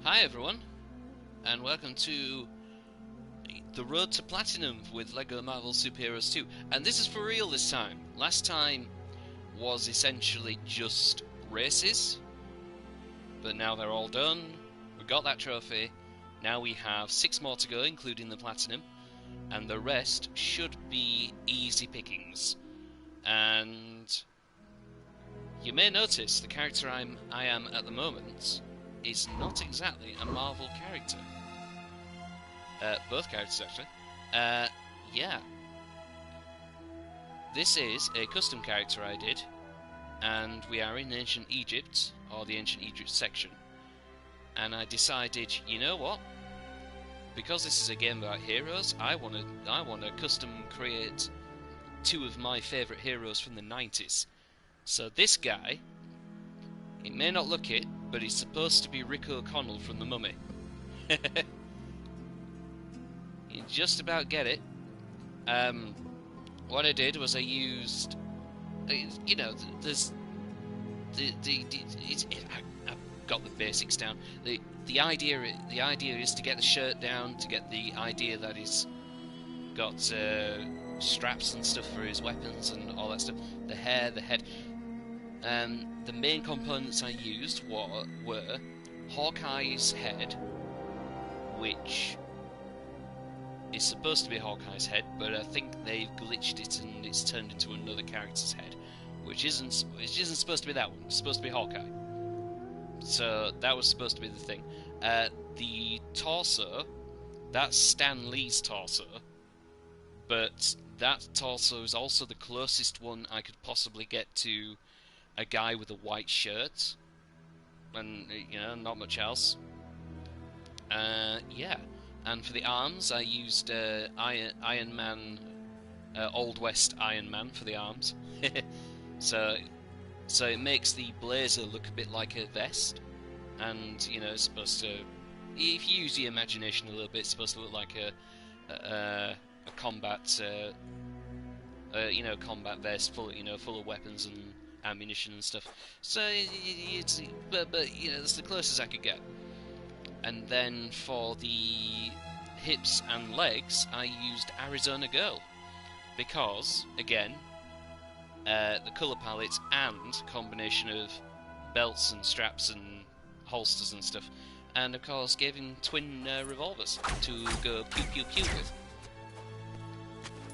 Hi everyone, and welcome to the Road to Platinum with LEGO Marvel Super Heroes 2. And this is for real this time. Last time was essentially just races, but now they're all done. We got that trophy. Now we have 6 more to go, including the Platinum, and the rest should be easy pickings. And you may notice the character I am at the moment is not exactly a Marvel character. Both characters, actually. Yeah. This is a custom character I did, and we are in Ancient Egypt, or the Ancient Egypt section. And I decided, you know what? Because this is a game about heroes, I want to custom create 2 of my favourite heroes from the 90s. So this guy, it may not look it, but he's supposed to be Rick O'Connell from The Mummy. You just about get it. What I did was I used, you know, there's I've got the basics down. The idea is to get the shirt down, to get the idea that he's got straps and stuff for his weapons and all that stuff. The hair, the head. The main components I used were Hawkeye's head, which is supposed to be Hawkeye's head, but I think they've glitched it and it's turned into another character's head, which isn't supposed to be that one. It's supposed to be Hawkeye. So that was supposed to be the thing. The torso, that's Stan Lee's torso, but that torso is also the closest one I could possibly get to a guy with a white shirt, and not much else. Yeah. And for the arms, I used Iron Man, Old West Iron Man for the arms. so it makes the blazer look a bit like a vest, and it's supposed to, if you use your imagination a little bit, it's supposed to look like a combat, combat vest full of weapons and ammunition and stuff. So but that's the closest I could get. And then for the hips and legs, I used Arizona Girl, because again, the colour palette and combination of belts and straps and holsters and stuff, and of course gave him twin revolvers to go pew pew pew with.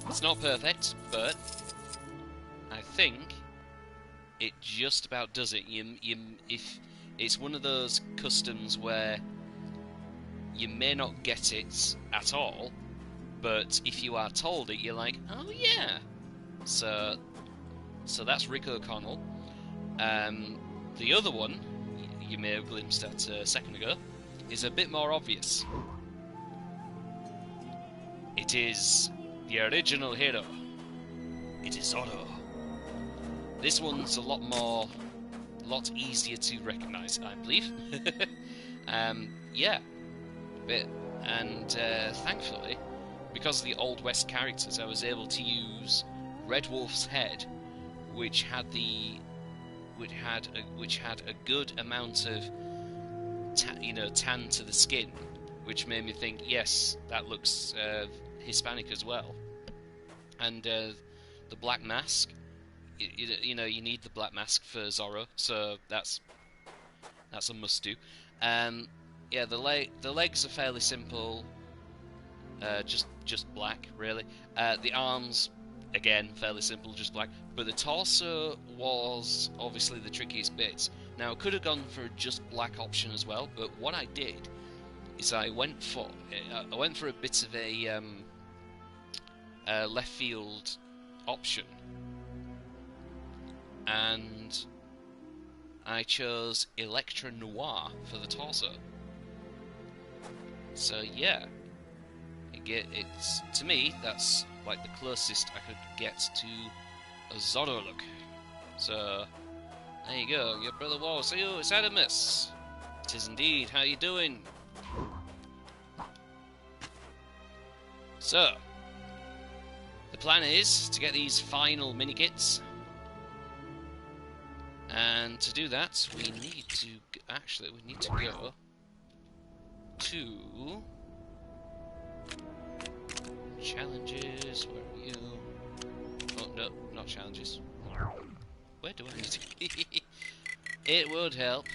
It's not perfect, but I think it just about does it. If it's one of those customs where you may not get it at all, but if you are told it, you're like, oh yeah. So that's Rick O'Connell. The other one, you may have glimpsed at a second ago, is a bit more obvious. It is the original hero. It is Zorro. This one's a lot easier to recognise, I believe. Yeah. And thankfully, because of the Old West characters, I was able to use Red Wolf's head, which had a good amount of tan to the skin, which made me think, yes, that looks Hispanic as well. And the black mask, you need the black mask for Zorro, so that's a must do. Yeah, the legs are fairly simple, just black, really. The arms, again, fairly simple, just black. But the torso was obviously the trickiest bit. Now, I could have gone for a just black option as well, but what I did is I went for a bit of a left field option, and I chose Electra Noir for the torso. So yeah, it's to me that's like the closest I could get to a Zorro look. So there you go, your brother Walls. Oh, it's Adamus. It is indeed. How you doing? So the plan is to get these final mini kits, and to do that we need to go to challenges. Where are you? Oh no, not challenges. Where do I need to be? It would help.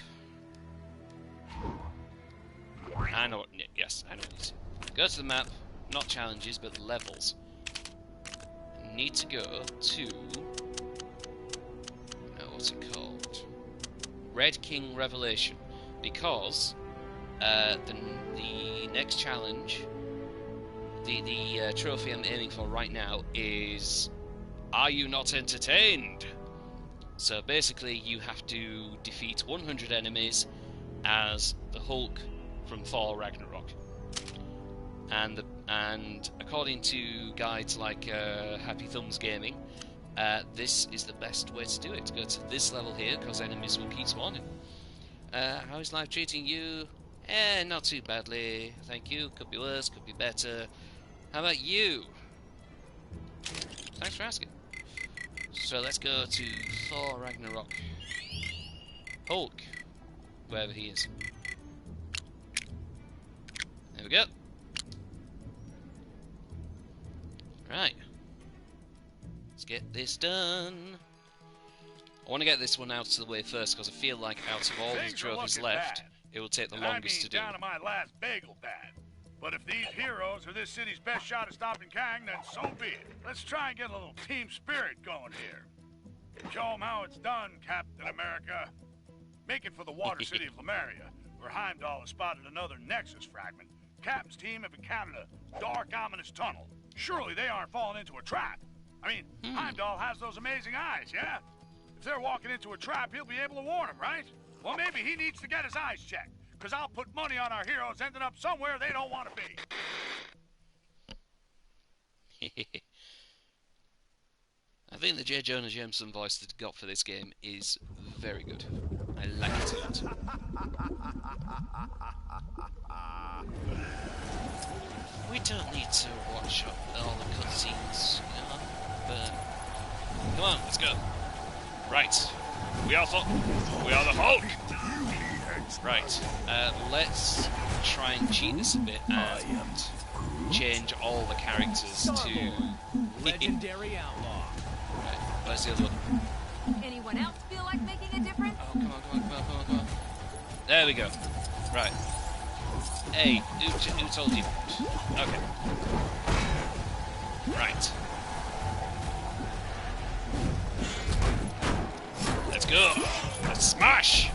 I know what. Yes, I know what it is. Go to the map. Not challenges, but levels. Need to go to. What's it called? Red King Revelation, because the next challenge, the trophy I'm aiming for right now is, are you not entertained? So basically, you have to defeat 100 enemies as the Hulk from Thor Ragnarok, and according to guides like Happy Thumbs Gaming, this is the best way to do it. Go to this level here, because enemies will keep spawning. How is life treating you? Not too badly, thank you. Could be worse, could be better. How about you? Thanks for asking. So let's go to Thor Ragnarok. Hulk, wherever he is. There we go. Right. Let's get this done. I want to get this one out of the way first, because I feel like out of all the trophies left, it will take the longest to do. Down to my last bagel pad. But if these heroes are this city's best shot at stopping Kang, then so be it. Let's try and get a little team spirit going here. Show them how it's done, Captain America. Make it for the water city of Lemuria, where Heimdall has spotted another Nexus fragment. Captain's team have encountered a dark, ominous tunnel. Surely they aren't falling into a trap. I mean, Heimdall has those amazing eyes, yeah? If they're walking into a trap, he'll be able to warn them, right? Well, maybe he needs to get his eyes checked, because I'll put money on our heroes ending up somewhere they don't want to be. I think the J. Jonah Jameson voice that he got for this game is very good. I like it a lot. We don't need to watch all the cutscenes, you know, but come on, let's go. Right, we are the Hulk. Right, let's try and cheat this a bit and change all the characters to legendary outlaw. Right, where's the other one? Anyone else feel like making a difference? Oh, come on. There we go. Right. Hey, who told you? Okay. Right. Let's go. Let's smash.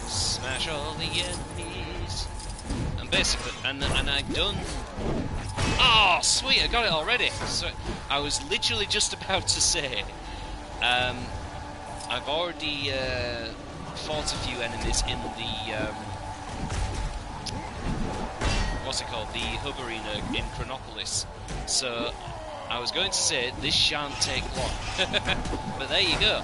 Smash all the enemies. And basically, and I've done. Oh, sweet! I got it already. So I was literally just about to say, I've already fought a few enemies in the what's it called? The hub arena in Chronopolis. So I was going to say this shan't take long, but there you go.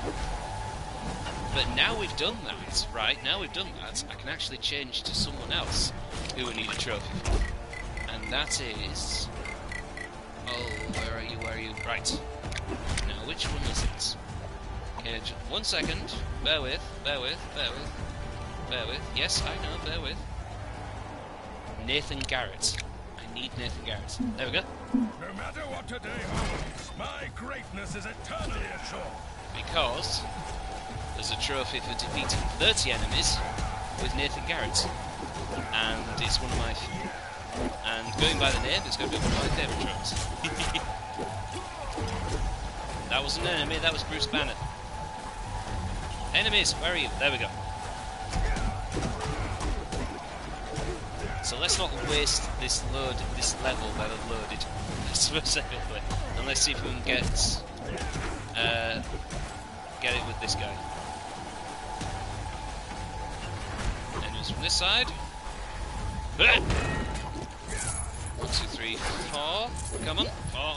But now we've done that, right? Now we've done that, I can actually change to someone else who we need a trophy for. And that is... Oh, where are you? Right. Now, which one is it? Okay, just 1 second. Bear with. Yes, I know, bear with. Nathan Garrett. I need Nathan Garrett. There we go. No matter what today holds, my greatness is eternally assured. Because there's a trophy for defeating 30 enemies with Nathan Garrett. And it's one of my... And going by the name, it's going to be one of my favourite trophies. That wasn't an enemy, that was Bruce Banner. Enemies, where are you? There we go. So let's not waste this level that I've loaded specifically, and let's see if we can get it with this guy. Enemies from this side. 1, 2, 3, 4. Come on, 4.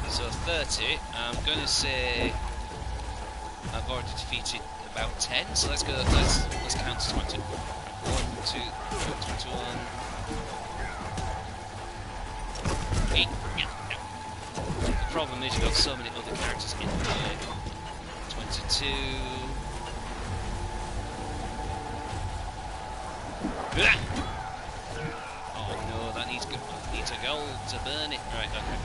So 30. I'm going to say I've already defeated about 10. So let's go. Let's count to 20. 1, 2, 21. 8. Yeah. The problem is you've got so many other characters in here. 22. Oh no, that needs a gold to burn it. Right, okay.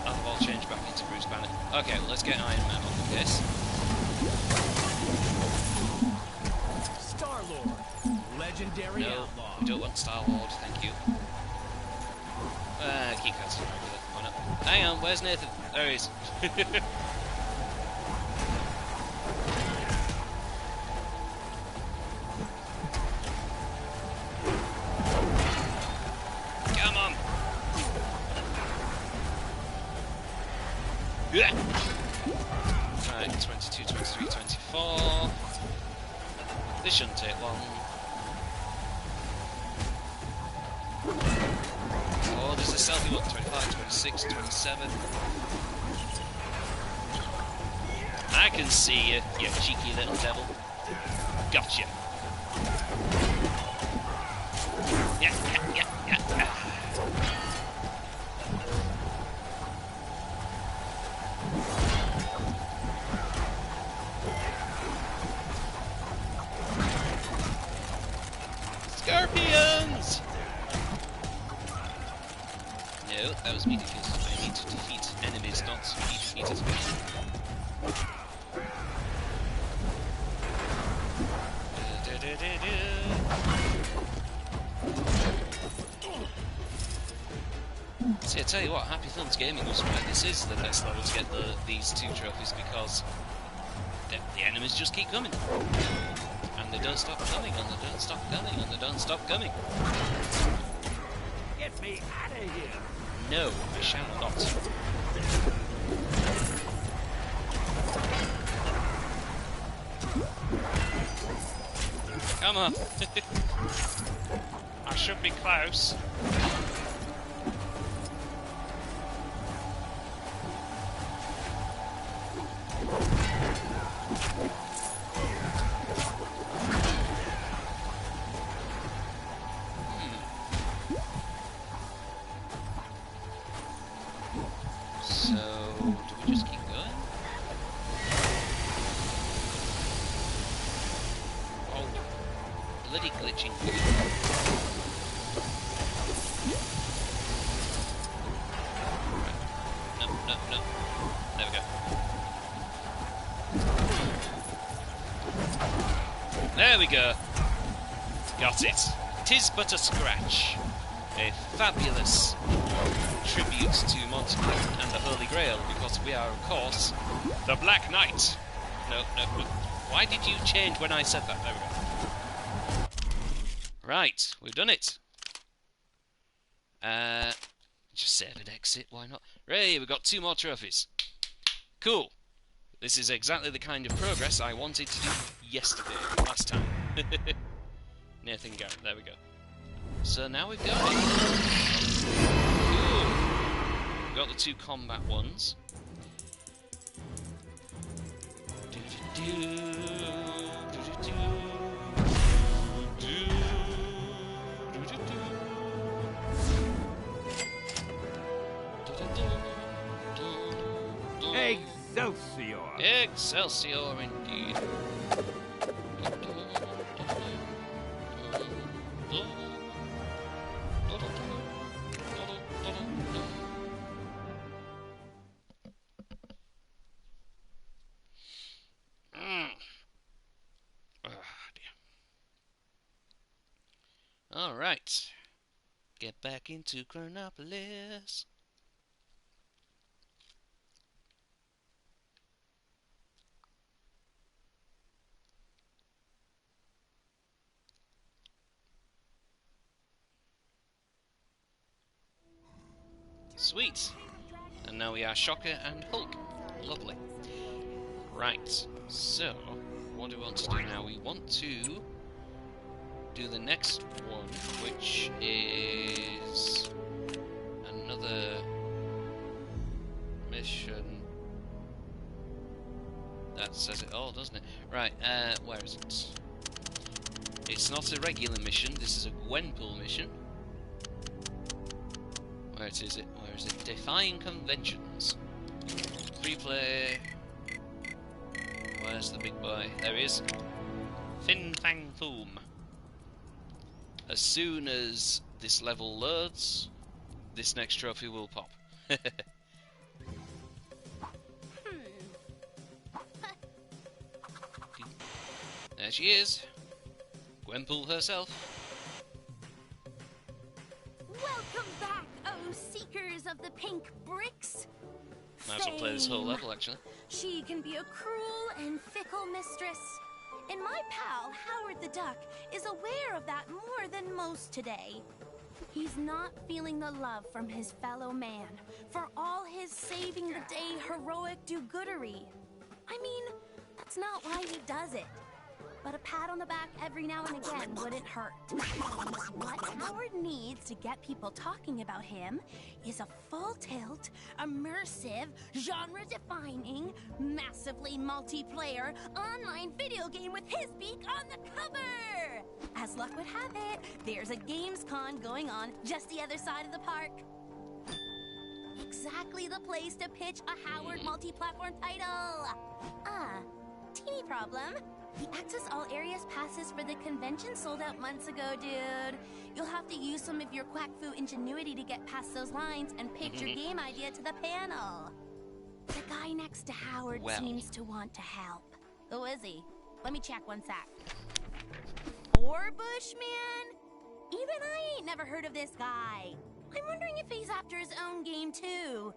I've all changed back into Bruce Banner. Okay, well, let's get Iron Man on the case. Star-Lord, legendary No, outlaw. we don't want Star-Lord, thank you. Keycard's regular. Why not? Hang on, where's Nathan? There he is. Come on! Right, 22, 23, 24. This shouldn't take long. Oh, there's a selfie one. 25, 26, 27. I can see you, you cheeky little devil. Gotcha. Yeah. Scorpions! No, that was me defeated. I need to defeat enemies, not to be defeated. See, I tell you what, Happy Films Gaming was right. This is the next level to get these two trophies because the enemies just keep coming. And they don't stop coming, and they don't stop coming, and they don't stop coming. Get me out of here. No, I shall not. Come on. I should be close. So, do we just keep going? Oh, bloody glitching. No. There we go. There we go. Got it. 'Tis but a scratch. A fabulous tribute to Montague and the Holy Grail, because we are, of course, the Black Knight. No. Why did you change when I said that? There we go. Right, we've done it. Just save and exit, why not? Ray, we've got 2 more trophies. Cool. This is exactly the kind of progress I wanted to do yesterday, last time. Nathan Garrett, there we go. So now we've got it. Cool. We've got the 2 combat ones. Excelsior! Excelsior indeed. Alright. Get back into Chronopolis. Sweet. And now we are Shocker and Hulk. Lovely. Right. So, what do we want to do now? We want to do the next one, which is another mission. That says it all, doesn't it? Right, where is it? It's not a regular mission, this is a Gwenpool mission. Where is it? Where is it? Defying Conventions. Free play. Where's the big boy? There he is. Fin Fang Foom. As soon as this level loads, this next trophy will pop. There she is. Gwenpool herself. Welcome back, oh seekers of the pink bricks. Might as well play this whole Fame. level, actually. She can be a cruel and fickle mistress. And my pal, Howard the Duck, is aware of that more than most today. He's not feeling the love from his fellow man for all his saving the day heroic do-goodery. I mean, that's not why he does it. But a pat on the back every now and again wouldn't hurt. What Howard needs to get people talking about him is a full-tilt, immersive, genre-defining, massively multiplayer, online video game with his beak on the cover! As luck would have it, there's a GamesCon going on just the other side of the park. Exactly the place to pitch a Howard multi-platform title! Teeny problem. The Access All Areas passes for the convention sold out months ago, dude. You'll have to use some of your quack fu ingenuity to get past those lines and pitch your game idea to the panel. The guy next to Howard seems to want to help. Who is he? Let me check one sec. Bushman? Even I ain't never heard of this guy. I'm wondering if he's after his own game, too.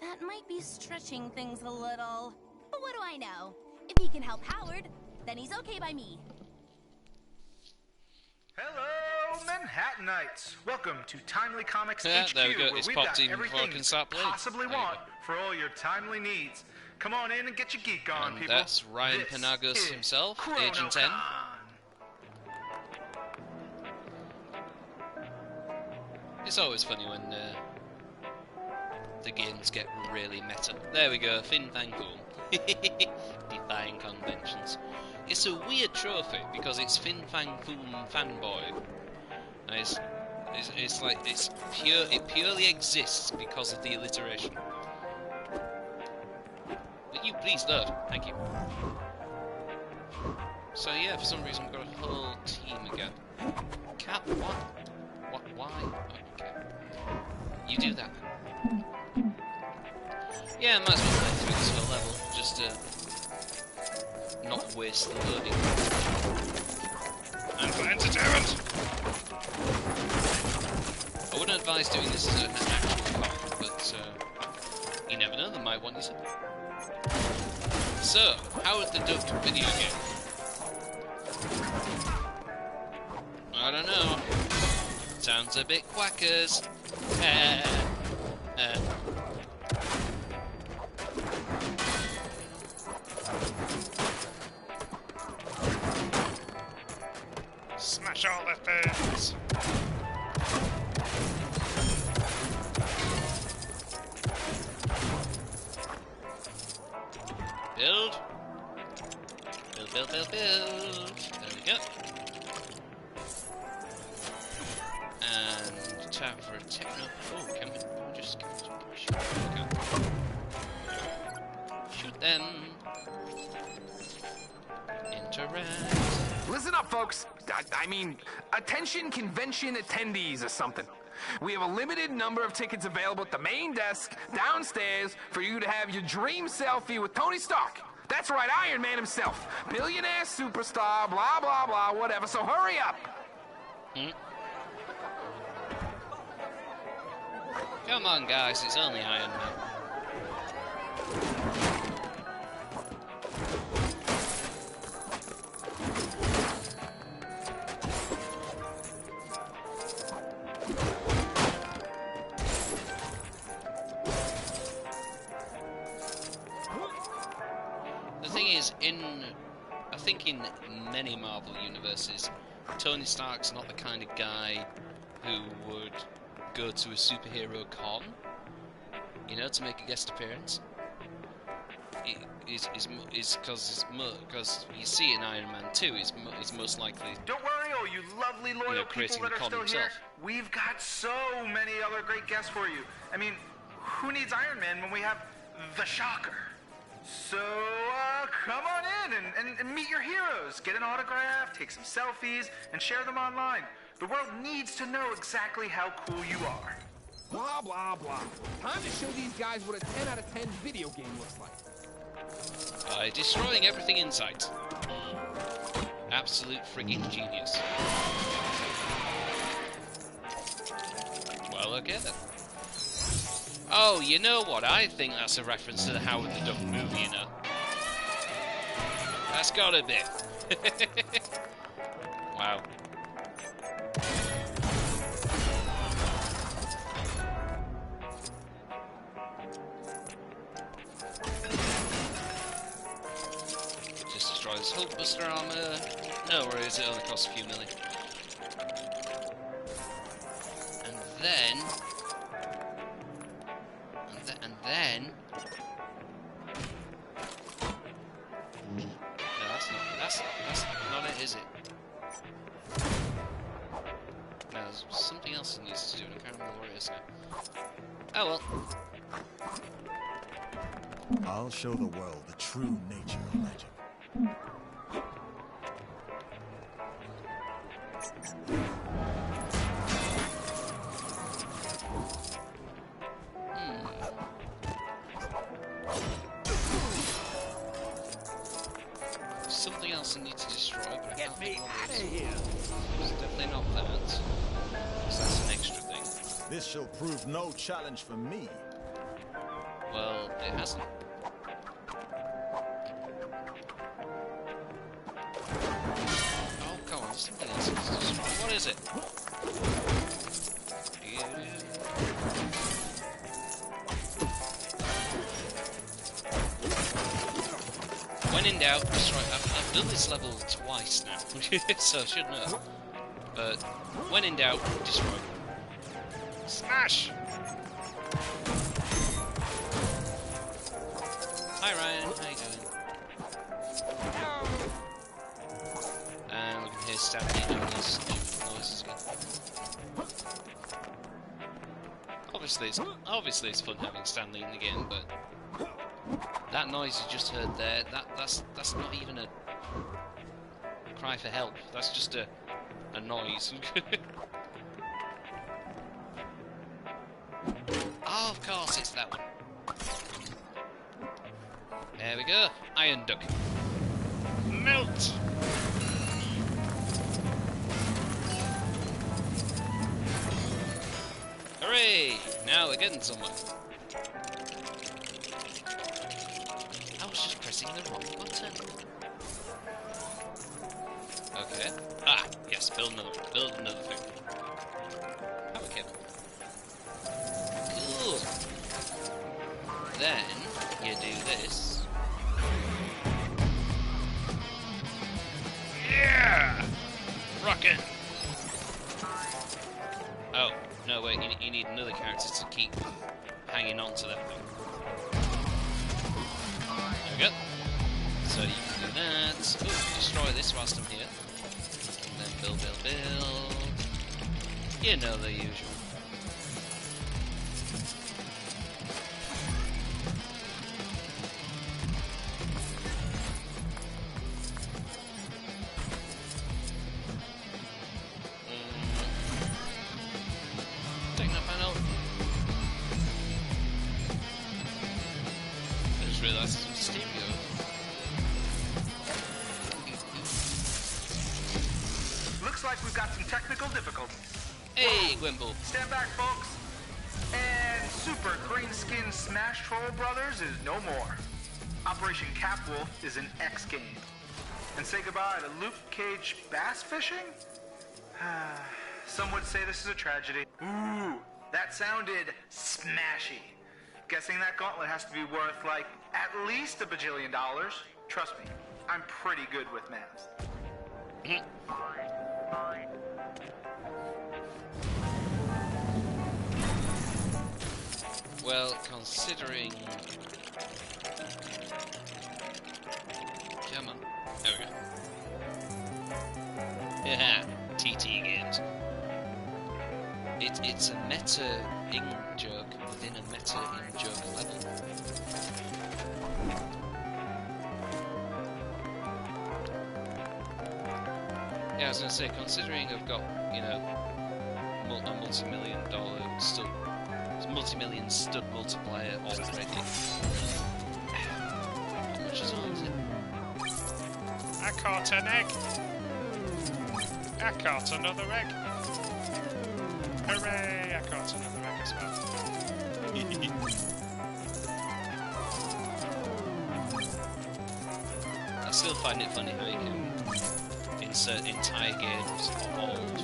That might be stretching things a little. But what do I know? If he can help Howard, then he's okay by me. Hello, Manhattanites! Welcome to Timely Comics Yeah, HQ, there we go. where It's we've popped got even before I everything can you start could playing. possibly There you want go. for all your timely needs. Come on in and get your geek on, And people. that's Ryan This Penagos is himself, Agent 10. ChronoCon. It's always funny when the games get really meta. There we go, Fin Fang Foom. Defying conventions. It's a weird trophy because it's Fin Fang Foom fanboy. And it's like it's pure. It purely exists because of the alliteration. Will you please load? Thank you. So yeah, for some reason we've got a whole team again. Cat, what? What? Why? Okay. You do that. Yeah, might as well play through this whole level, just to not waste the loading. And for entertainment! I wouldn't advise doing this as an actual con, but you never know, they might want you to. So, Howard the Duck video game. I don't know. Sounds a bit quackers. Smash all the things. Build. Build, build, build, build. There we go. And time for a techno. Oh, can we just shoot? Okay. Shoot them. Interact. Listen up, folks. I mean, attention convention attendees or something. We have a limited number of tickets available at the main desk downstairs for you to have your dream selfie with Tony Stark. That's right, Iron Man himself. Billionaire, superstar, blah, blah, blah, whatever. So hurry up. Come on, guys, it's only Iron Man. The thing is, I think in many Marvel universes, Tony Stark's not the kind of guy who would go to a superhero con, you know, to make a guest appearance. Is because you see in Iron Man 2, is most likely. Don't worry, oh, you lovely loyal creating people that the are con still here. himself. We've got so many other great guests for you. I mean, who needs Iron Man when we have the Shocker? So, come on in and meet your heroes. Get an autograph, take some selfies, and share them online. The world needs to know exactly how cool you are. Blah, blah, blah. Time to show these guys what a 10 out of 10 video game looks like. By destroying everything in sight. Absolute friggin' genius. Well, okay then. Oh, you know what? I think that's a reference to the Howard the Duck movie, you know. That's gotta be. Wow. Just destroy this Hulkbuster armor. No worries, it only costs a few million. And then... And then... No, that's not it, is it? No, there's something else it needs to do, and I can't remember what it is now. Oh well. I'll show the world the true nature of magic. Something else I need to destroy, but I can't think what it is. Here. It's definitely not that. Because that's an extra thing. This shall prove no challenge for me. Well, it hasn't. Oh, come on, something else needs to destroy. What is it? When in doubt, destroy. I've done this level twice now, so I should know. But when in doubt, destroy. Smash! Hi Ryan, how you doing? And we can hear Stanley doing these noises again. Obviously it's fun having Stanley in the game, but that noise you just heard there, that's not even a cry for help. That's just a noise. Oh, of course, it's that one. There we go. Iron Duck. Melt! Hooray! Now we're getting somewhere. I was just pressing the wrong button. Okay. Ah, yes, build another thing. Okay. Cool. Then you do this. Yeah! Rockin'! Oh, no wait, you need another character to keep hanging on to that thing. There we go. So you can do that. Ooh, destroy this whilst I'm here. And then build. You know the usual. Techno panel. I just realised it's stereo. Looks like we've got some technical difficulties. Hey, Gwimble. Stand back, folks. And Super Green Skin Smash Troll Brothers is no more. Operation Capwolf is an X game. And say goodbye to Luke Cage bass fishing? Some would say this is a tragedy. Ooh, that sounded smashy. Guessing that gauntlet has to be worth, like, at least $1 bajillion. Trust me, I'm pretty good with math. Well, considering... Come on. There we go. Yeah, TT games. It's a meta in-joke within a meta in-joke level. Yeah, I was gonna say, considering I've got, you know, a multi-million stud multiplier already. How much is it? I caught an egg. I caught another egg. Hooray! I caught another egg as well. I still find it funny how you can insert entire games of old,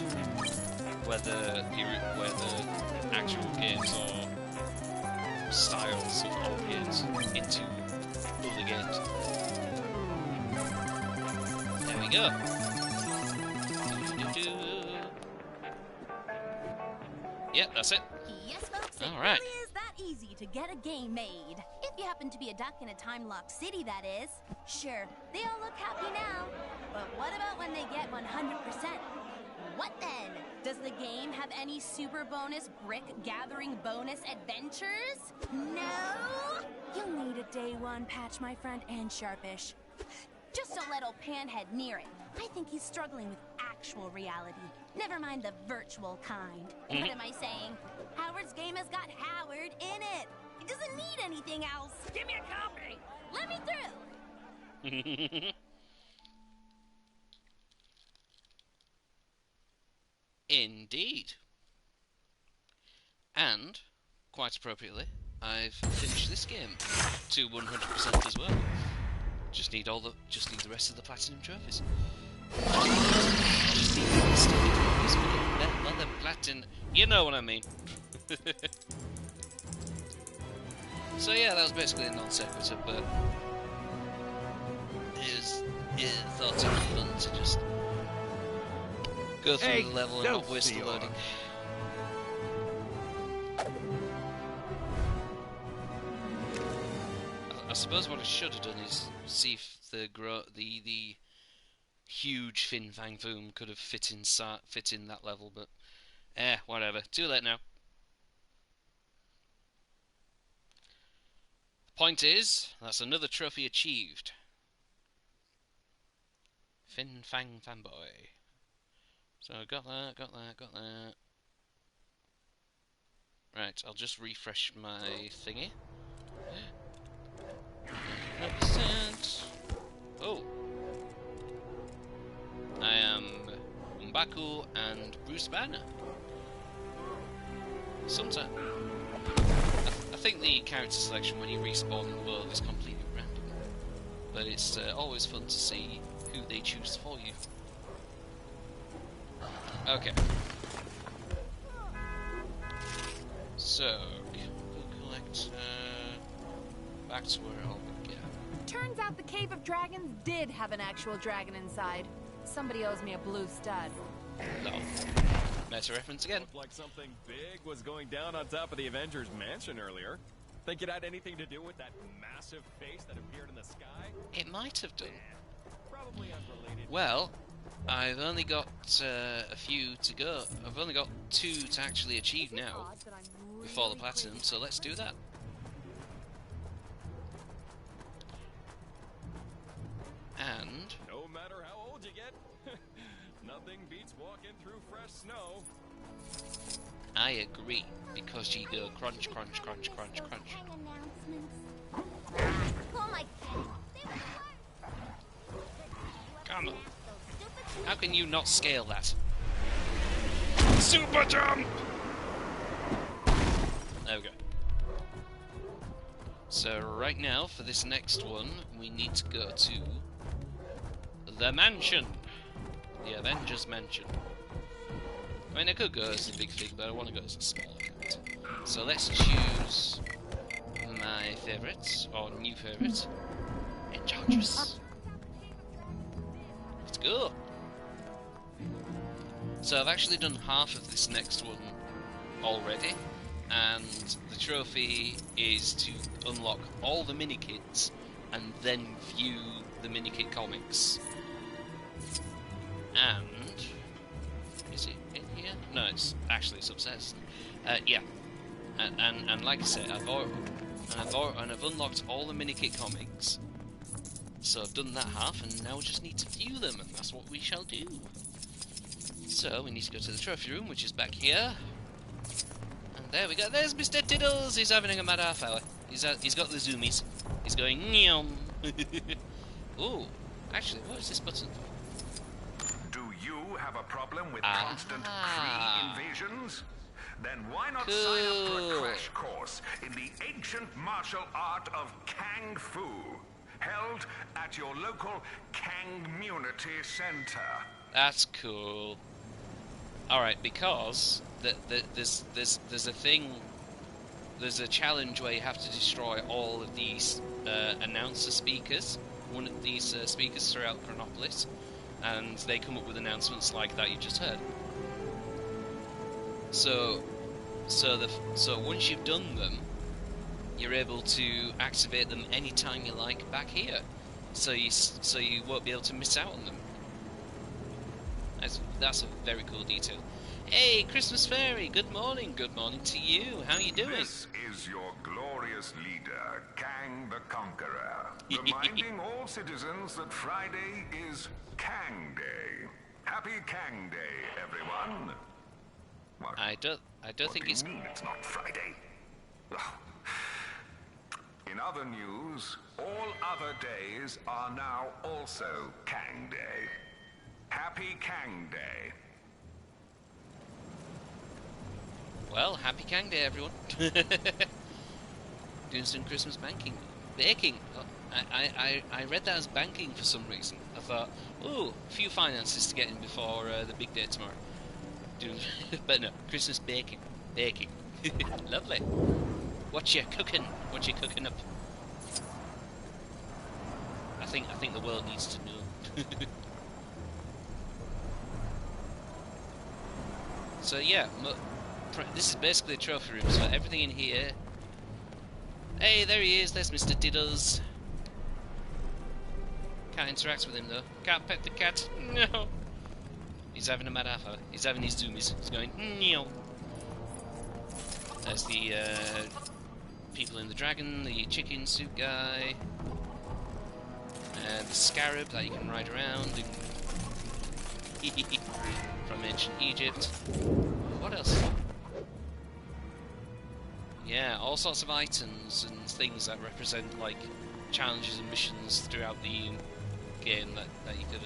whether actual games or styles of old games, into other games. There we go. Yep, that's it. Yes, folks, it All right. really is that easy to get a game made. If you happen to be a duck in a time-locked city, that is. Sure, they all look happy now. But what about when they get 100%? What then? Does the game have any super bonus brick-gathering bonus adventures? No? You'll need a day one patch, my friend, and Sharpish. Just don't let old Panhead near it. I think he's struggling with actual reality. Never mind the virtual kind. What am I saying? Howard's game has got Howard in it. It doesn't need anything else. Give me a copy. Let me through. Indeed. And, quite appropriately, I've finished this game to 100% as well. Just need the rest of the platinum trophies. Just need the sticky trophies for the mother platinum. You know what I mean. So yeah, that was basically a non sequitur, but it thought it was fun to just go through the level and not waste the loading. I suppose what I should have done is see if the huge Fin Fang Foom could have fit in that level, but whatever. Too late now. The point is, that's another trophy achieved. Fin Fang Fanboy. So got that. Right, I'll just refresh my thingy. 100%. Oh. I am M'Baku and Bruce Banner. Sometime. I think the character selection when you respawn in the world is completely random. But it's always fun to see who they choose for you. Okay. So, collect back to where I'll begin. Turns out the Cave of Dragons did have an actual dragon inside. Somebody owes me a blue stud. No. Meta reference again. Looked like something big was going down on top of the Avengers mansion earlier. Think it had anything to do with that massive face that appeared in the sky? It might have done. Probably unrelated. Well, I've only got a few to go. I've only got 2 to actually achieve now before the platinum, so let's do that. And no matter how old you get, nothing beats walking through fresh snow. I agree, because you go crunch, crunch, crunch, crunch, crunch. Oh my. Come on. How can you not scale that? Super jump! There we go. So right now, for this next one, we need to go to the mansion. The Avengers Mansion. I mean, I could go as a big fig, but I want to go as a smaller character. So let's choose my favourite, or new favourite, Enchantress. Let's go! So I've actually done half of this next one already, and the trophy is to unlock all the mini-kits and then view the mini-kit comics. And is it in here? No, it's actually upstairs. Yeah, and like I said, I've unlocked all the mini-kit comics. So I've done that half, and now we just need to view them, and that's what we shall do. So we need to go to the trophy room, which is back here. And there we go. There's Mr. Tiddles. He's having a mad half hour. He's got the zoomies. He's going nyom. Ooh, actually, what is this button for? Do you have a problem with constant Kree invasions? Then why not sign up for a crash course in the ancient martial art of Kang Fu, held at your local Kangmunity Center? That's cool. Alright, because there's a thing, there's a challenge where you have to destroy all of these announcer speakers, one of these speakers throughout Chronopolis, and they come up with announcements like that you just heard. So once you've done them, you're able to activate them anytime you like back here. So you won't be able to miss out on them. That's a very cool detail. Hey, Christmas Fairy, good morning to you. How are you doing? This is your glorious leader, Kang the Conqueror, reminding all citizens that Friday is Kang Day. Happy Kang Day, everyone. What? I don't think it's. What do you mean it's not Friday? In other news, all other days are now also Kang Day. Happy Kang Day. Well, happy Kang Day, everyone. Doing some Christmas baking. Oh, I read that as banking for some reason. I thought, ooh, a few finances to get in before the big day tomorrow. But no, Christmas baking. Lovely. What you cooking? What you cooking up? I think the world needs to know. So yeah, this is basically a trophy room. So everything in here. Hey, there he is. There's Mr. Diddles. Can't interact with him though. Can't pet the cat. No. He's having a mad half hour. He's having his zoomies. He's going, no. There's the people in the dragon, the chicken suit guy, the scarab that you can ride around from ancient Egypt. What else? Yeah, all sorts of items and things that represent like challenges and missions throughout the game that you could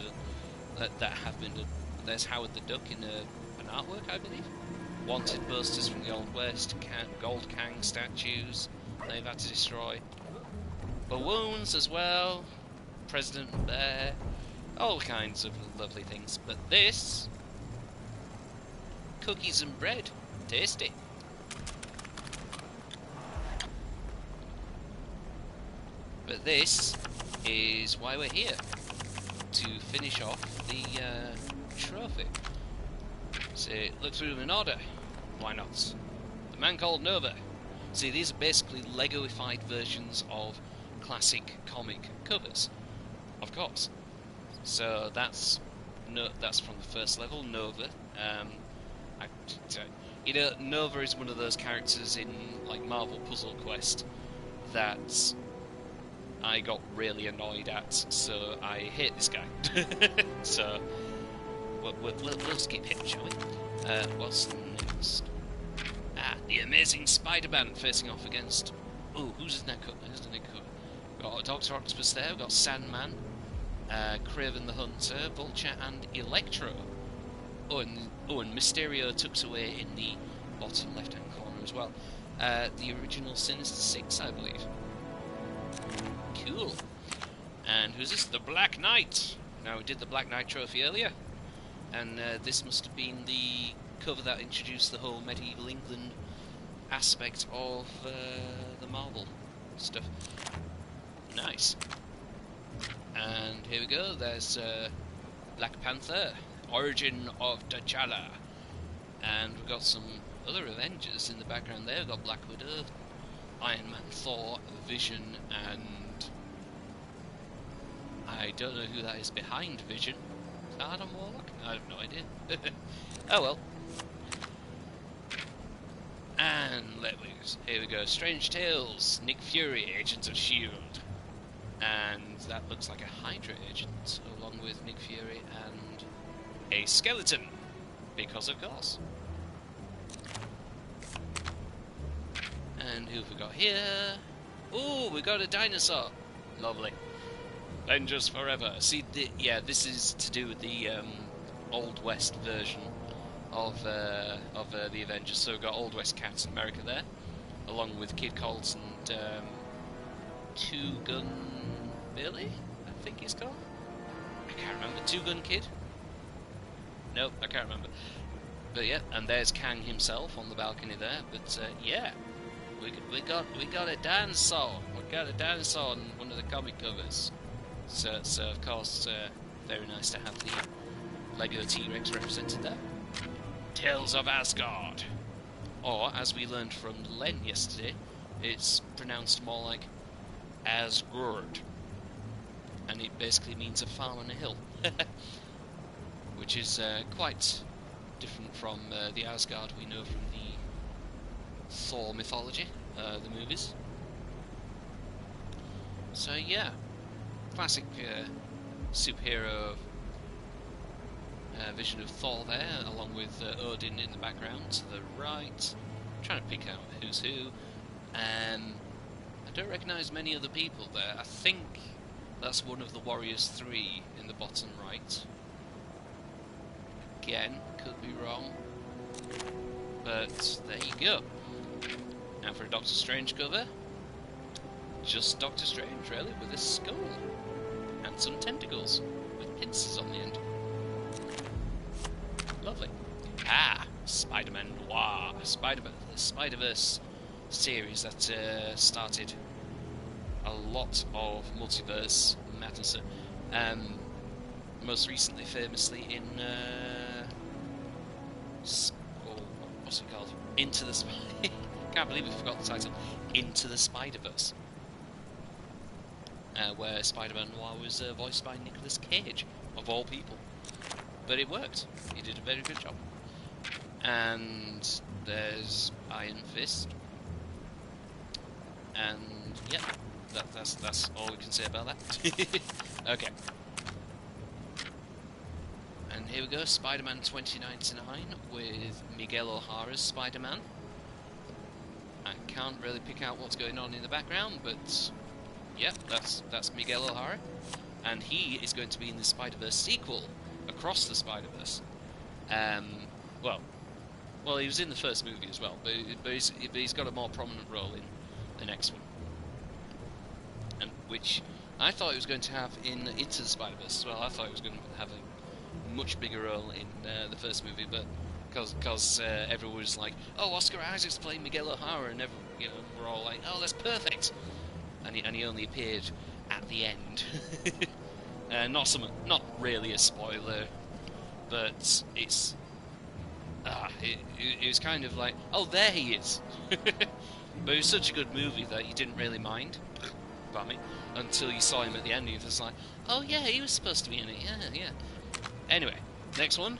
that have been done. There's Howard the Duck in an artwork, I believe. Wanted posters from the Old West, gold Kang statues they've had to destroy. Balloons as well, President Bear, all kinds of lovely things. But this, cookies and bread, tasty. But this is why we're here, to finish off the trophy. So look through them in order. Why not? The Man Called Nova. See, these are basically Lego-ified versions of classic comic covers, of course. So that's from the first level, Nova. You know, Nova is one of those characters in like Marvel Puzzle Quest that I got really annoyed at, so I hate this guy. So we'll skip him, shall we? What's next? The Amazing Spider-Man facing off against. Oh, who's the neck cut? Got Dr. Octopus there. We've got Sandman, Kraven the Hunter, Vulture, and Electro. Oh, and Mysterio tucks away in the bottom left-hand corner as well. The original Sinister Six, I believe. Cool. And who's this? The Black Knight. Now, we did the Black Knight trophy earlier, and this must have been the cover that introduced the whole medieval England aspect of the Marvel stuff. Nice. And here we go. There's Black Panther, Origin of T'Challa, and we've got some other Avengers in the background there. We've got Black Widow, Iron Man, Thor, Vision, and I don't know who that is behind Vision. Is that Adam Warlock? I have no idea. Oh well. And here we go. Strange Tales, Nick Fury, Agents of S.H.I.E.L.D. And that looks like a Hydra agent, along with Nick Fury and a skeleton. Because of course. And who have we got here? Oh, we got a dinosaur. Lovely. Avengers forever. See, yeah, this is to do with the Old West version of the Avengers. So we've got Old West Captain America there, along with Kid Colt and Two Gun Billy, I think he's called. I can't remember. Two Gun Kid? Nope, I can't remember. But yeah, and there's Kang himself on the balcony there. But yeah, we got a dinosaur. We got a dinosaur on one of the comic covers. So of course, very nice to have the Lego T-Rex represented there. Tales of Asgard, or as we learned from Len yesterday, it's pronounced more like Asgard, and it basically means a farm on a hill, which is quite different from the Asgard we know from the Thor mythology, the movies. So yeah, classic superhero vision of Thor there, along with Odin in the background to the right. I'm trying to pick out who's who. I don't recognise many other people there. I think that's one of the Warriors 3 in the bottom right. Again, could be wrong. But there you go. Now for a Doctor Strange cover. Just Doctor Strange, really, with a skull. And some tentacles, with pincers on the end. Lovely. Spider-Man Noir. The Spider-Verse series that started a lot of multiverse madness. Most recently, famously, in what's it called? Into the can't believe we forgot the title. Into the Spider-Verse, where Spider-Man Noir was voiced by Nicolas Cage, of all people. But it worked. He did a very good job. And there's Iron Fist. And yeah, that's all we can say about that. Okay. And here we go, Spider-Man 2099 with Miguel O'Hara's Spider-Man. I can't really pick out what's going on in the background, but yeah, that's Miguel O'Hara. And he is going to be in the Spider-Verse sequel, Across the Spider-Verse. Well, he was in the first movie as well, but he's got a more prominent role in the next one, and which I thought he was going to have in Into the Spider-Verse as well. I thought he was going to have a much bigger role in the first movie, but because everyone was like, "Oh, Oscar Isaac's playing Miguel O'Hara," and we're all like, "Oh, that's perfect," and he only appeared at the end. Not really a spoiler, but it was kind of like, oh, there he is. But it was such a good movie that you didn't really mind about me until you saw him at the end. And you was like, oh yeah, he was supposed to be in it. Yeah. Anyway, next one.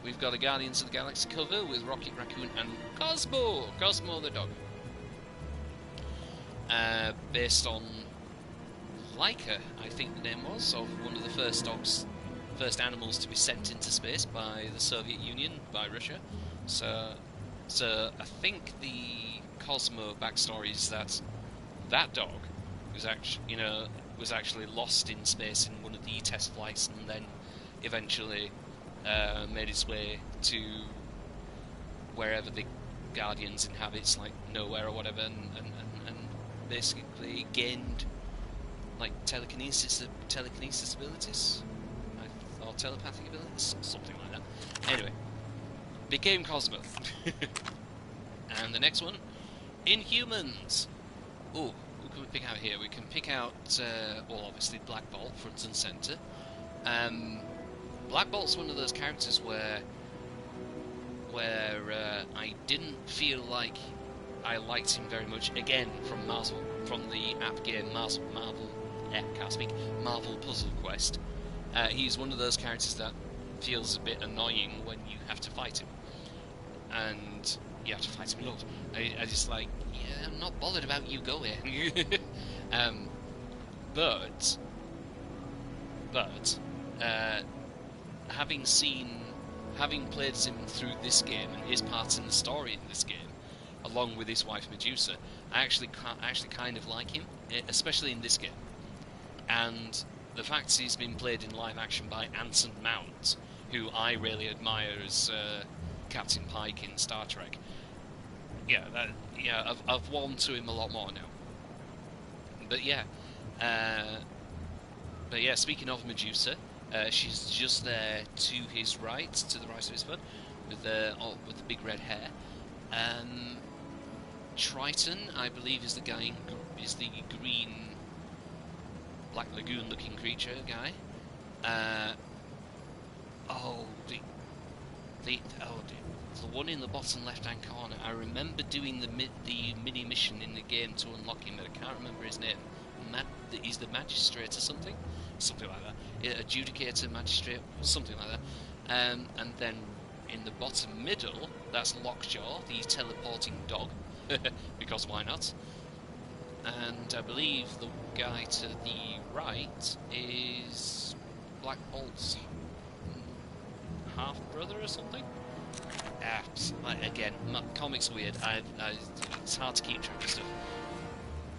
We've got a Guardians of the Galaxy cover with Rocket Raccoon and Cosmo the dog. Based on Laika, I think the name was, of one of the first animals to be sent into space by the Soviet Union, by Russia. So I think the Cosmo backstory is that dog was actually lost in space in one of the test flights, and then eventually made its way to wherever the Guardians inhabits, like nowhere or whatever, and basically gained like telekinesis abilities, or telepathic abilities, something like that. Anyway, became Cosmo. And the next one, Inhumans. Oh, who can we pick out here? We can pick out, obviously Black Bolt, front and centre. Black Bolt's one of those characters where I didn't feel like I liked him very much. Again, from the app game Marvel Puzzle Quest. He's one of those characters that feels a bit annoying when you have to fight him, and you have to fight him a lot. I just like, yeah, I'm not bothered about you, go here. But having seen having played as him through this game and his part in the story in this game, along with his wife Medusa, I actually kind of like him, especially in this game. And the fact he's been played in live action by Anson Mount, who I really admire as Captain Pike in Star Trek. I've warmed to him a lot more now. But yeah, speaking of Medusa, she's just there to his right, to the right of his foot, with the big red hair. Triton, I believe, is the guy is the green Black Lagoon-looking creature guy. The one in the bottom left-hand corner. I remember doing the mini mission in the game to unlock him, but I can't remember his name. He's the magistrate or something like that. Adjudicator, magistrate, something like that. And then in the bottom middle, that's Lockjaw, the teleporting dog, because why not? And I believe the guy to the right is Black Bolt's half-brother or something? Again, comics are weird. It's hard to keep track of stuff.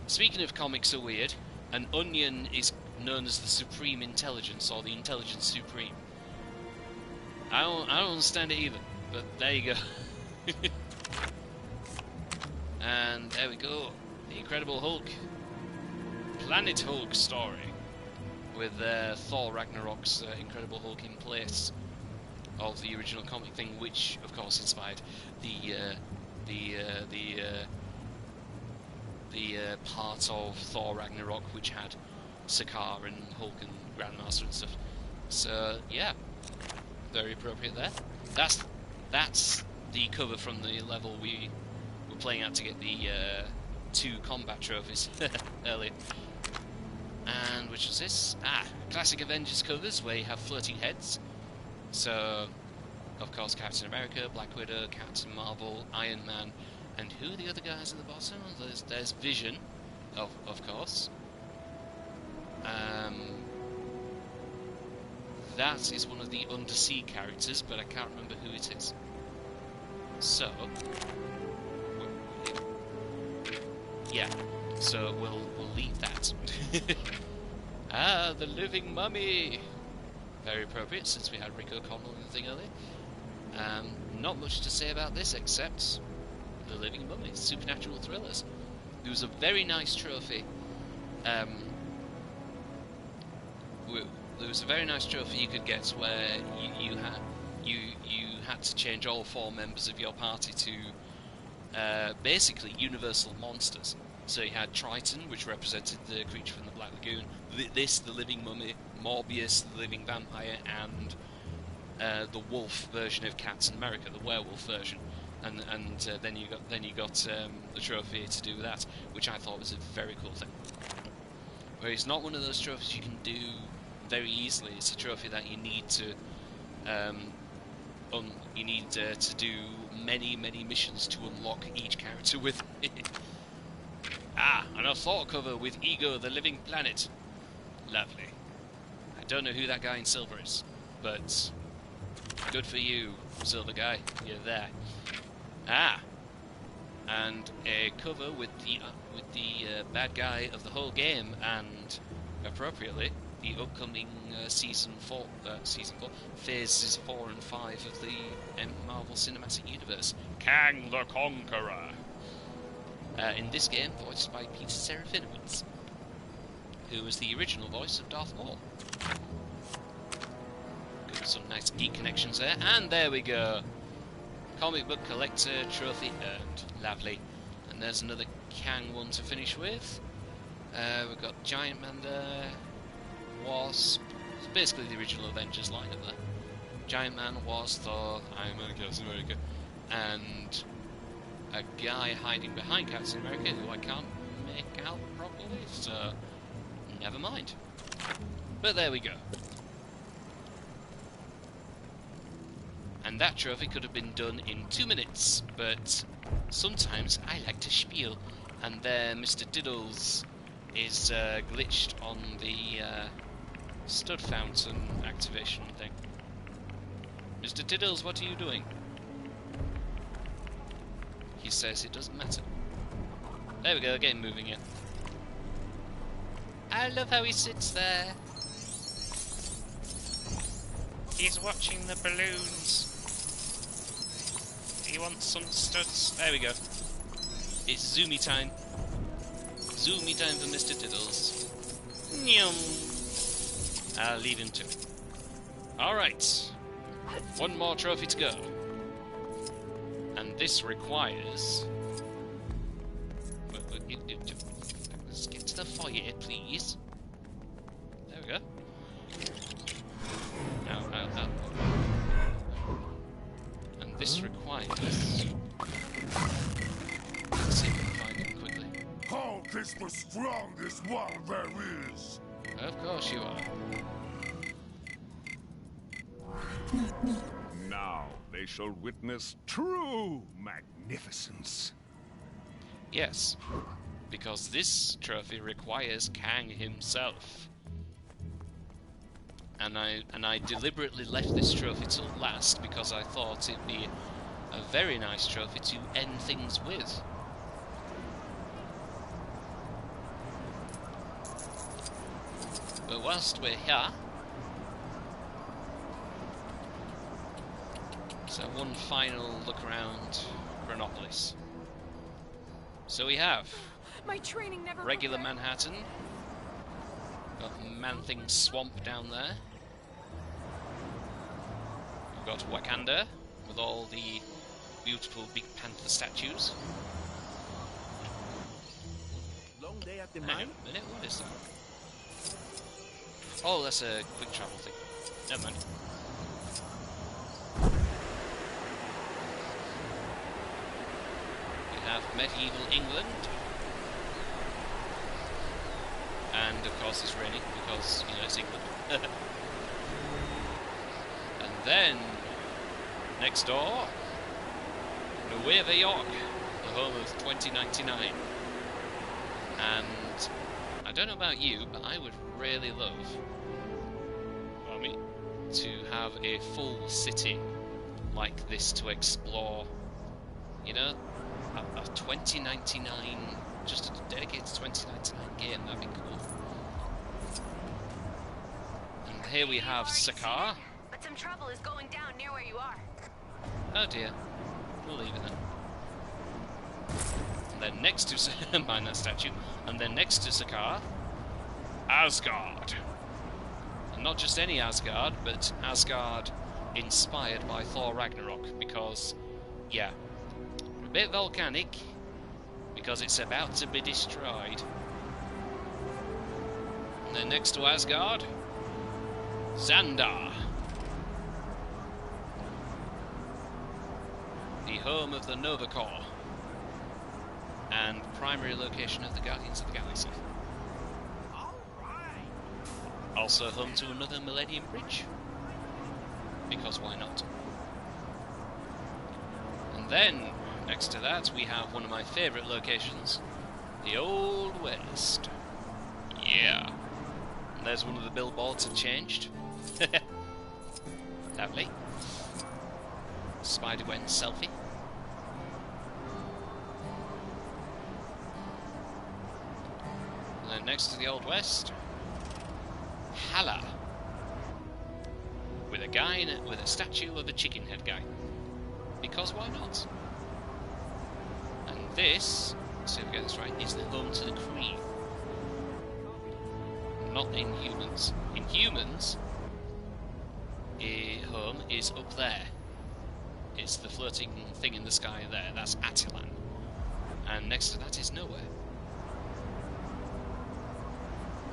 Speaking of comics are weird, an onion is known as the Supreme Intelligence, or the Intelligence Supreme. I don't understand it either, but there you go. And there we go. The Incredible Hulk. Planet Hulk story. With Thor Ragnarok's Incredible Hulk in place of the original comic thing, which of course inspired the part of Thor Ragnarok which had Sakaar and Hulk and Grandmaster and stuff. So yeah, very appropriate there. That's the cover from the level we were playing at to get the 2 combat trophies earlier. And which was this? Classic Avengers covers where you have floating heads. So, of course, Captain America, Black Widow, Captain Marvel, Iron Man, and who are the other guys at the bottom? There's Vision, of course. That is one of the undersea characters, but I can't remember who it is. So, yeah. So we'll leave that. The living mummy. Very appropriate, since we had Rick O'Connell in the thing earlier. Not much to say about this, except the living mummy, supernatural thrillers. There was a very nice trophy. There was a very nice trophy you could get where you had to change all 4 members of your party to basically universal monsters. So you had Triton, which represented the creature from the Black Lagoon, the living mummy, Morbius, the living vampire, and the wolf version of Captain America, the werewolf version, and then you got the trophy to do that, which I thought was a very cool thing. Where it's not one of those trophies you can do very easily. It's a trophy that you need to do many missions to unlock each character with. And a Thor cover with Ego, the Living Planet. Lovely. I don't know who that guy in silver is, but good for you, silver guy. You're there. And a cover with the bad guy of the whole game, and appropriately, the upcoming season 4, phases 4 and 5 of the Marvel Cinematic Universe. Kang the Conqueror. In this game, voiced by Peter Serafinowicz, who was the original voice of Darth Maul. Good, some nice geek connections there. And there we go. Comic book collector trophy earned. Lovely. And there's another Kang one to finish with. We've got Giant Man there. Wasp. It's basically the original Avengers lineup there. Giant Man, Wasp, Thor, Iron Man, Captain America, and a guy hiding behind Captain America who I can't make out properly, so never mind. But there we go. And that trophy could have been done in 2 minutes, but sometimes I like to spiel. And there Mr. Diddles is glitched on the stud fountain activation thing. Mr. Mr. Tiddles, what are you doing? He says it doesn't matter. There we go, get him moving in. I love how he sits there. He's watching the balloons. He wants some studs. There we go. It's zoomy time. Zoomy time for Mr. Tiddles. Nyum. I'll leave him to it. Alright. One more trophy to go. And this requires... Let's get to the foyer, please. There we go. Ow. And this requires... Let's see if we can find him quickly. Hulk is the strongest one there is. Of course you are. Now they shall witness true magnificence. Yes, because this trophy requires Kang himself. And I deliberately left this trophy till last because I thought it'd be a very nice trophy to end things with. But whilst we're here, so one final look around Chronopolis. So we have My training never regular prepared. Manhattan, got Man-Thing Swamp down there. We've got Wakanda with all the beautiful big panther statues. Long day at the Hang on a minute, what is that? Oh, that's a quick travel thing. Never mind. We have medieval England. And of course it's raining because, you know, it's England. And then, next door, Nueva York, the home of 2099. And I don't know about you, but I would really love to have a full city like this to explore. You know, a 2099, just a dedicated 2099 game, that'd be cool. And here we have Sakaar. But some trouble is going down near where you are. Oh dear, we'll leave it then. And then next to mind that statue, and then next to Sakaar, Asgard. And not just any Asgard, but Asgard inspired by Thor Ragnarok, because, yeah, a bit volcanic, because it's about to be destroyed. And then next to Asgard, Xandar, the home of the Nova Corps, and primary location of the Guardians of the Galaxy. Also home to another Millennium Bridge, because why not? And then, next to that, we have one of my favourite locations, the Old West. Yeah. And there's one of the billboards have changed. Lovely. Spider-Gwen selfie. And then next to the Old West, Hala, with a guy with a statue of a chicken head guy, because why not? And this, let's see if I get this right, is the home to the Kree, not Inhumans. Inhumans, home is up there. It's the floating thing in the sky there. That's Attilan, and next to that is nowhere.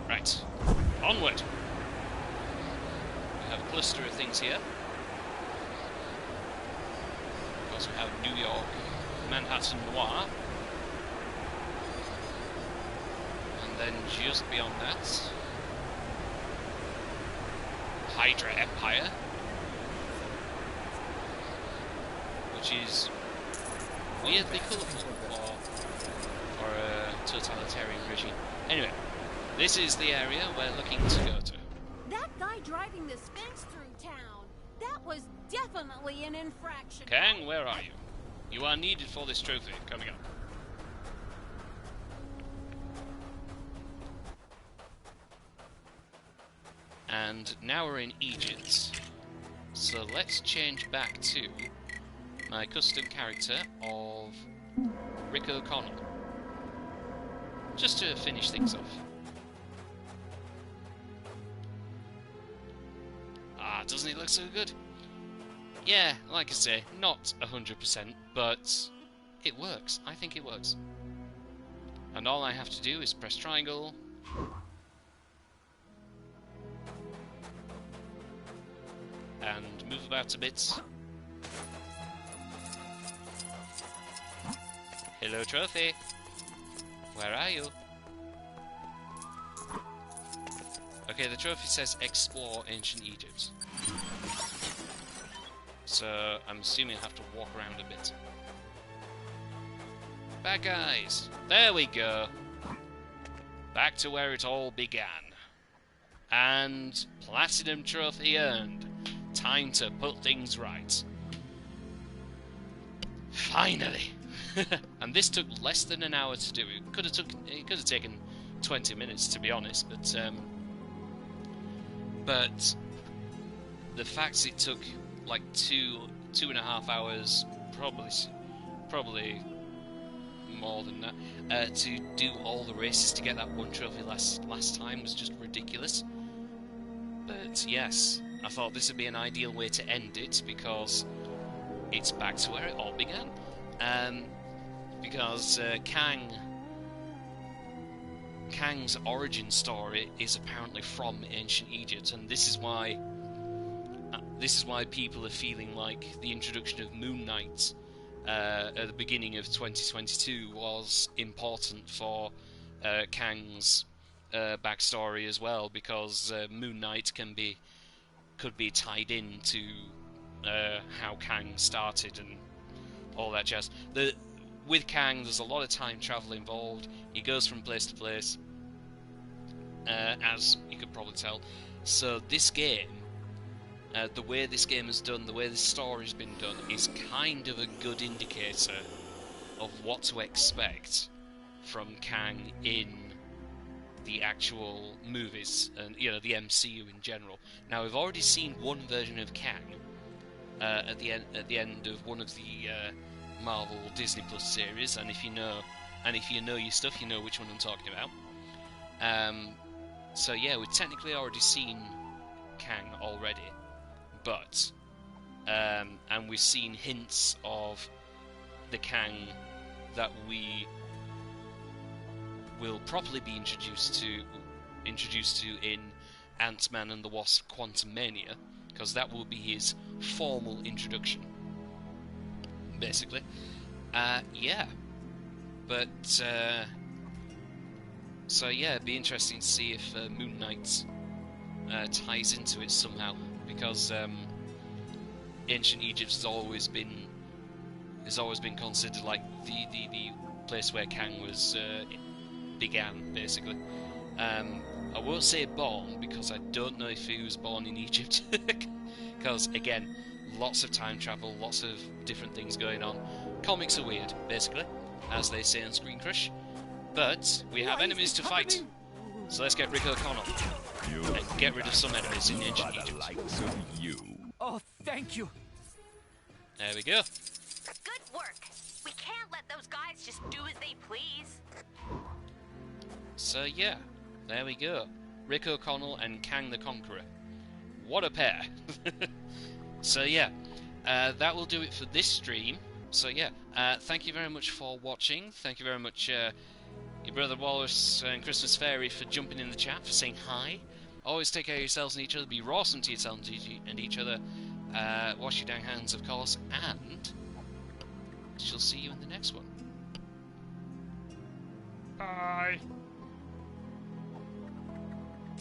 Right, onward. We have a cluster of things here. Of course, we have New York, Manhattan Noir, and then just beyond that, Hydra Empire, which is weirdly colourful for a totalitarian regime. Anyway, this is the area we're looking to go to. That guy driving the Sphinx through town, that was definitely an infraction. Kang, where are you? You are needed for this trophy. Coming up. And now we're in Egypt. So let's change back to my custom character of Rick O'Connell. Just to finish things off. Ah, doesn't he look so good? Yeah, like I say, not 100%, but it works. I think it works. And all I have to do is press triangle. And move about a bit. Hello, trophy. Where are you? Okay, the trophy says explore ancient Egypt. So I'm assuming I have to walk around a bit. Bad guys. There we go. Back to where it all began. And platinum trophy earned. Time to put things right. Finally. And this took less than an hour to do. It could have taken 20 minutes, to be honest, but the fact it took like 2.5 hours, probably more than that, to do all the races to get that one trophy last time was just ridiculous. But yes, I thought this would be an ideal way to end it, because it's back to where it all began. Because Kang's origin story is apparently from ancient Egypt, and this is why people are feeling like the introduction of Moon Knight at the beginning of 2022 was important for Kang's backstory as well, because Moon Knight could be tied into how Kang started and all that jazz. With Kang, there's a lot of time travel involved. He goes from place to place, as you could probably tell. So this game, the way this game is done, the way this story's been done, is kind of a good indicator of what to expect from Kang in the actual movies, and the MCU in general. Now, we've already seen one version of Kang at the end of one of the Marvel Disney Plus series, and if you know your stuff, you know which one I'm talking about. So yeah, we've technically already seen Kang already, but and we've seen hints of the Kang that we will probably be introduced to in Ant-Man and the Wasp: Quantumania, because that will be his formal introduction, basically. Yeah. But, so yeah, it'd be interesting to see if Moon Knight ties into it somehow, because ancient Egypt has always been considered like the place where Kang began, basically. I won't say born, because I don't know if he was born in Egypt, because again, lots of time travel, lots of different things going on. Comics are weird, basically, as they say on Screen Crush. But we have enemies to fight, so let's get Rick O'Connell and get rid of some enemies in ancient Egypt. Oh, thank you. There we go. Good work. We can't let those guys just do as they please. So yeah, there we go. Rick O'Connell and Kang the Conqueror. What a pair. So yeah, that will do it for this stream. So yeah, thank you very much for watching. Thank you very much, your brother Wallace and Christmas Fairy, for jumping in the chat, for saying hi. Always take care of yourselves and each other. Be awesome to yourselves and each other. Wash your dang hands, of course. And shall see you in the next one. Bye.